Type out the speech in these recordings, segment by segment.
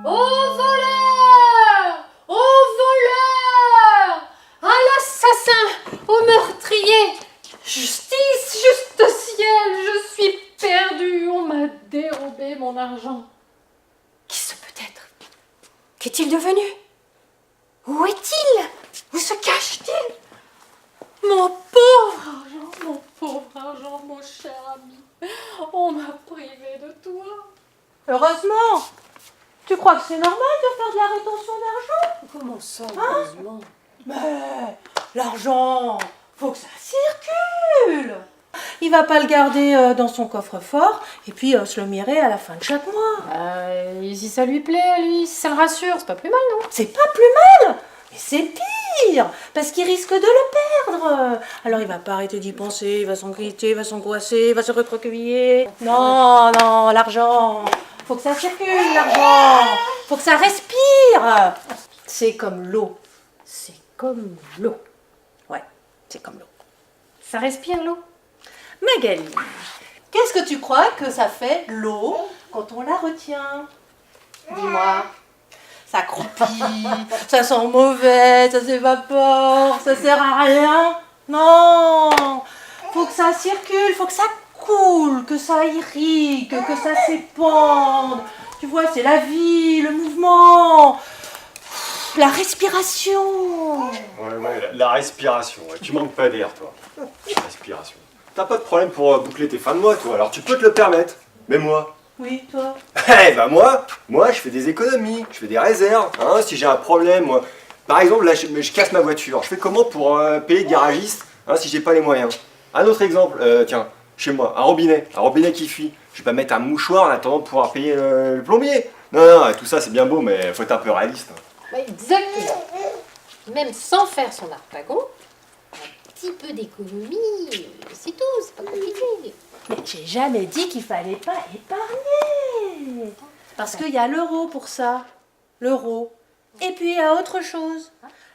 Au voleur! Au voleur! À l'assassin! Au meurtrier! Justice, juste ciel, je suis perdue, on m'a dérobé mon argent. Qui ce peut être? Qu'est-il devenu? Où est-il? Où se cache-t-il? Mon pauvre argent, mon cher ami, on m'a privé de toi. Heureusement. Tu crois que c'est normal de faire de la rétention d'argent? Comment ça, heureusement? Mais l'argent, faut que ça circule. Il va pas le garder dans son coffre-fort et puis se le mirer à la fin de chaque mois. Si ça lui plaît à lui, si ça le rassure, c'est pas plus mal, non? C'est pas plus mal, mais c'est pire, parce qu'il risque de le perdre. Alors il va pas arrêter d'y penser, il va s'inquiéter, il va s'angoisser, il va se recroqueviller. Non, non, l'argent, faut que ça circule, l'argent, faut que ça respire. C'est comme l'eau. C'est comme l'eau. Ouais, c'est comme l'eau. Ça respire l'eau? Magali, qu'est-ce que tu crois que ça fait l'eau quand on la retient? Dis-moi. Ça croupit, ça sent mauvais, ça s'évapore, ça sert à rien. Non, faut que ça circule, faut que ça coule, que ça irrigue, que ça s'épande. Tu vois, c'est la vie, le mouvement, la respiration. Ouais, la respiration. Ouais. Tu manques pas d'air, toi. Respiration. T'as pas de problème pour boucler tes fins de mois, toi. Alors tu peux te le permettre. Mais moi, Oui, toi. eh ben moi, je fais des économies, je fais des réserves. Hein, si j'ai un problème, moi, par exemple, là, je casse ma voiture. Je fais comment pour payer le garagiste si j'ai pas les moyens? Un autre exemple, tiens, chez moi, un robinet qui fuit. Je vais pas mettre un mouchoir en attendant de pouvoir payer le plombier. Non, tout ça c'est bien beau, mais faut être un peu réaliste. Bah, exactement. Même sans faire son harpagon, un petit peu d'économie, c'est tout, c'est pas compliqué. Mais j'ai jamais dit qu'il fallait pas épargner. Parce qu'il y a l'euro pour ça. L'euro. Et puis il y a autre chose.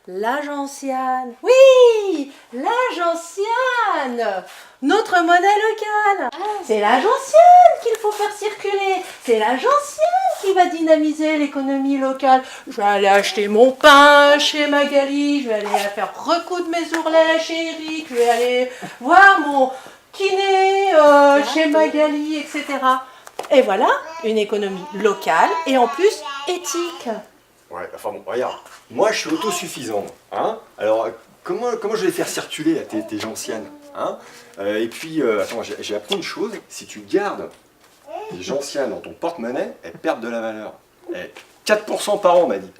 L'agentiane. Oui, l'agentiane. Notre monnaie locale. C'est l'agentiane qu'il faut faire circuler. C'est l'agentiane qui va dynamiser l'économie locale. Je vais aller acheter mon pain chez Magali. Je vais aller faire recoudre mes ourlets chez Eric. Je vais aller voir mon kiné chez Magali, etc. Et voilà, une économie locale et en plus éthique. Ouais, enfin bon, regarde, moi je suis autosuffisant, hein. Alors comment je vais faire circuler là, tes gentianes, hein? Et puis, attends, j'ai appris une chose, si tu gardes tes gentianes dans ton porte-monnaie, elles perdent de la valeur. 4% par an, m'a dit.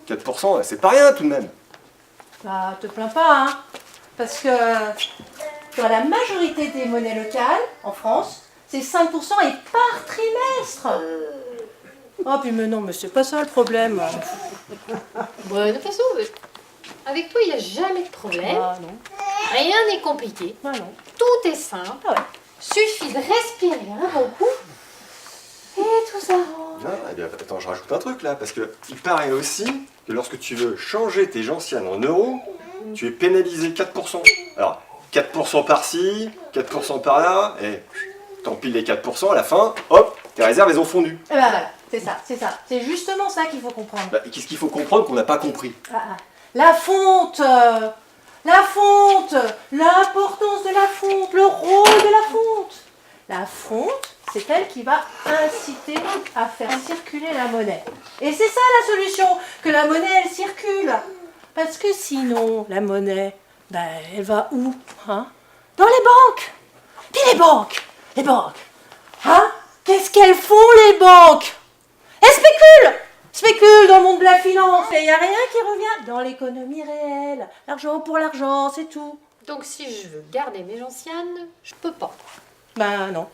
4%, c'est pas rien tout de même. Bah, te plains pas, hein. Parce que dans la majorité des monnaies locales, en France, c'est 5% et par trimestre. Oh, puis mais non, mais c'est pas ça le problème. Bon, de toute façon, avec toi, il n'y a jamais de problème. Ah non, Rien n'est compliqué. ah non. Tout est simple. Ah ouais. Suffit de respirer un bon coup et tout ça rentre. Non, eh bien, attends, je rajoute un truc là, parce que il paraît aussi que lorsque tu veux changer tes gentianes en euros, tu es pénalisé 4%. Alors, 4% par-ci, 4% par-là, et t'empiles les 4%, à la fin, hop, tes réserves, elles ont fondu. Eh ben voilà, c'est ça, c'est ça. C'est justement ça qu'il faut comprendre. Bah, qu'est-ce qu'il faut comprendre qu'on n'a pas compris? La fonte, l'importance de la fonte, le rôle de la fonte. La fonte, c'est elle qui va inciter à faire circuler la monnaie. Et c'est ça la solution, que la monnaie, elle circule. Parce que sinon, la monnaie, ben, elle va où, hein? Dans les banques. Puis les banques, hein? Qu'est-ce qu'elles font, les banques? Elles spéculent dans le monde de la finance. Et il n'y a rien qui revient dans l'économie réelle. L'argent pour l'argent, c'est tout. Donc si je veux garder mes gentianes, je peux pas. Ben non.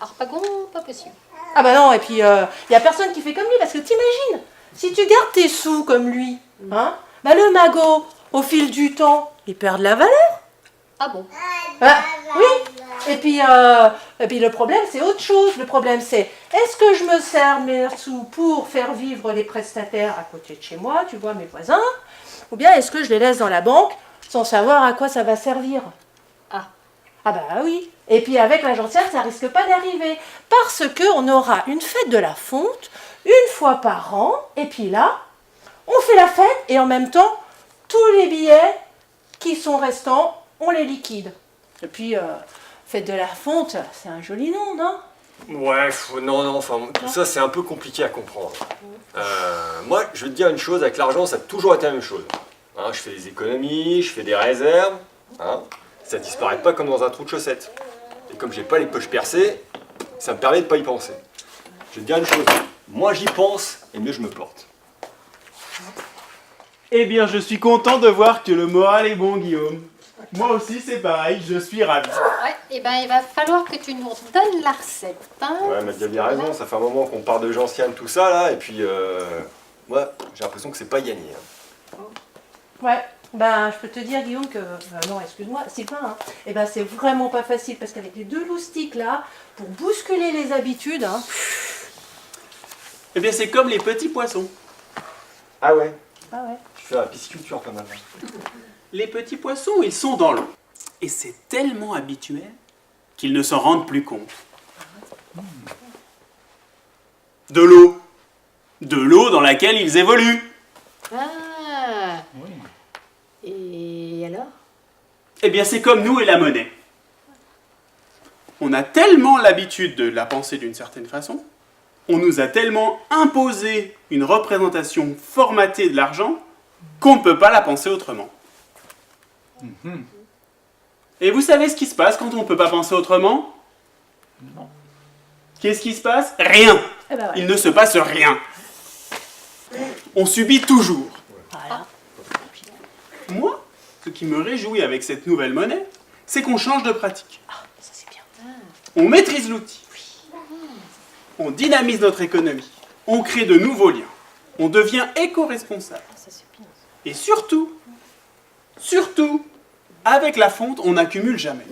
Harpagon, pas possible. Ah ben non, et puis il n'y a personne qui fait comme lui, parce que t'imagines, si tu gardes tes sous comme lui, hein, ben le magot, au fil du temps, il perd de la valeur. Ah bon? Ah, oui. Et puis le problème, c'est autre chose. Le problème, c'est, est-ce que je me sers de mes sous pour faire vivre les prestataires à côté de chez moi, tu vois, mes voisins, ou bien est-ce que je les laisse dans la banque sans savoir à quoi ça va servir? Ah. Ah bah oui. Et puis avec la gentiane, ça risque pas d'arriver. Parce qu'on aura une fête de la fonte une fois par an. Et puis là, on fait la fête et en même temps, tous les billets qui sont restants, on les liquide. Et puis, fête de la fonte, c'est un joli nom, non? Ouais, non, enfin, tout ça c'est un peu compliqué à comprendre. Moi, je vais te dire une chose, avec l'argent, ça a toujours été la même chose. Hein, je fais des économies, je fais des réserves, hein, ça disparaît pas comme dans un trou de chaussette. Et comme j'ai pas les poches percées, ça me permet de pas y penser. Je vais te dire une chose, moi j'y pense, et mieux je me porte. Eh bien, je suis content de voir que le moral est bon, Guillaume. Moi aussi, c'est pareil, je suis ravi. Ouais, et ben il va falloir que tu nous redonnes la recette. Hein, Ouais, mais tu as bien raison, ça fait un moment qu'on parle de gentiane, tout ça là, et puis moi j'ai l'impression que c'est pas gagné. Hein. Ouais. Ben, je peux te dire, Guillaume, que... non, excuse-moi, Sylvain, hein, eh ben, c'est vraiment pas facile, parce qu'avec les 2 loustiques, là, pour bousculer les habitudes, hein, Eh bien, c'est comme les petits poissons. Ah ouais, ah ouais. tu fais la pisciculture quand même. Les petits poissons, ils sont dans l'eau. Et c'est tellement habituel qu'ils ne s'en rendent plus compte. De l'eau. De l'eau dans laquelle ils évoluent. Ah. Et alors? Eh bien, c'est comme nous et la monnaie. On a tellement l'habitude de la penser d'une certaine façon, on nous a tellement imposé une représentation formatée de l'argent qu'on ne peut pas la penser autrement. Et vous savez ce qui se passe quand on ne peut pas penser autrement? Non. Qu'est-ce qui se passe? Rien. Eh ben, ouais. Il ne se passe rien. On subit toujours. Voilà. Moi, ce qui me réjouit avec cette nouvelle monnaie, c'est qu'on change de pratique. Ah, ça c'est bien. On maîtrise l'outil. On dynamise notre économie. On crée de nouveaux liens. On devient éco-responsable. Ça c'est bien. Et surtout, avec la fonte, on n'accumule jamais.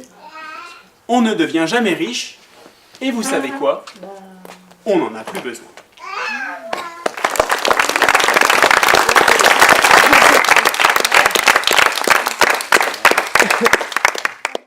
On ne devient jamais riche. Et vous savez quoi? On n'en a plus besoin.